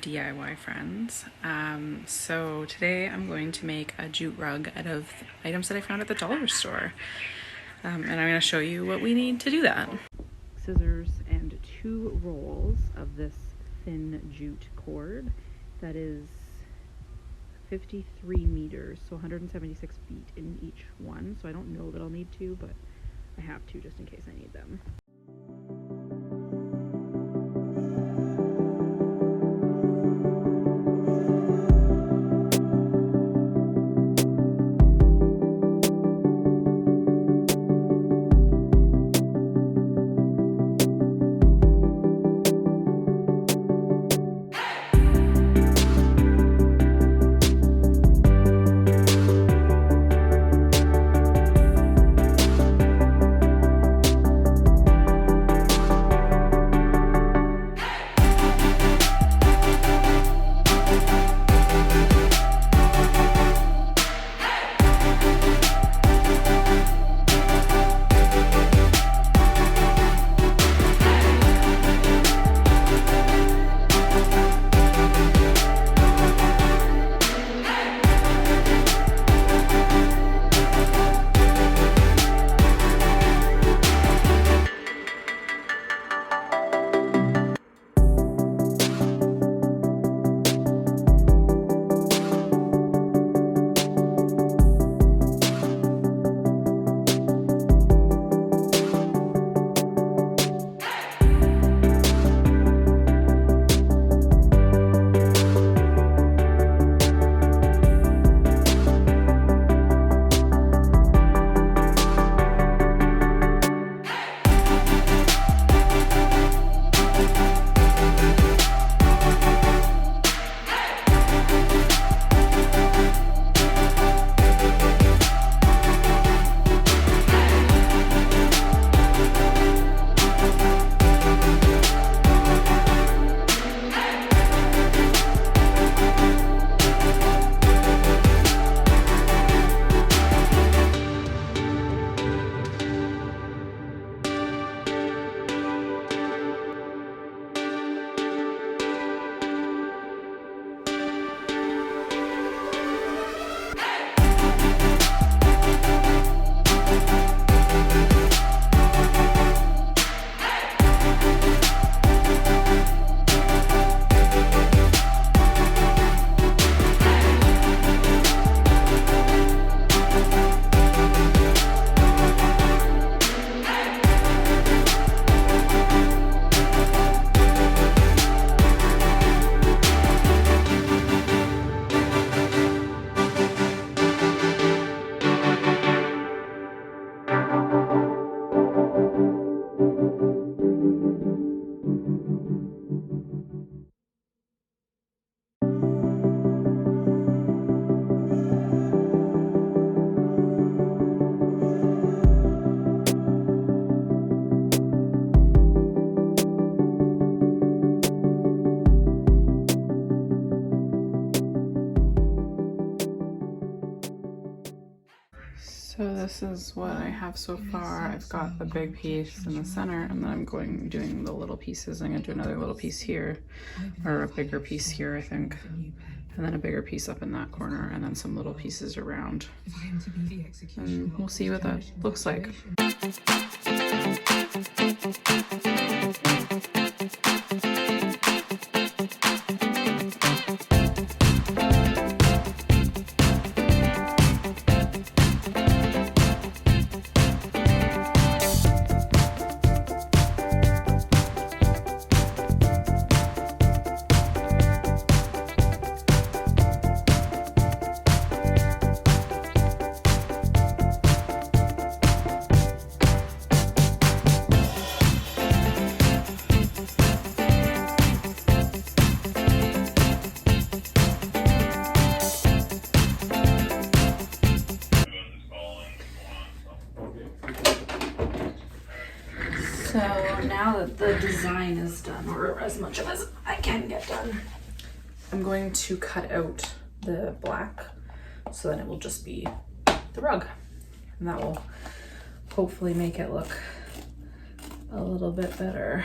DIY friends. So today I'm going to make a jute rug out of items that I found at the dollar store. And I'm going to show you what we need to do that. Scissors and 2 rolls of this thin jute cord that is 53 meters, so 176 feet in each one. So I don't know that I'll need 2, but I have 2 just in case I need them. So this is what I have so far. I've got the big piece in the center, and then I'm doing the little pieces. I'm gonna do another little piece here, or a bigger piece here, I think. And then a bigger piece up in that corner, and then some little pieces around. And we'll see what that looks like. So now that the design is done, or as much of it as I can get done, I'm going to cut out the black so then it will just be the rug. And that will hopefully make it look a little bit better.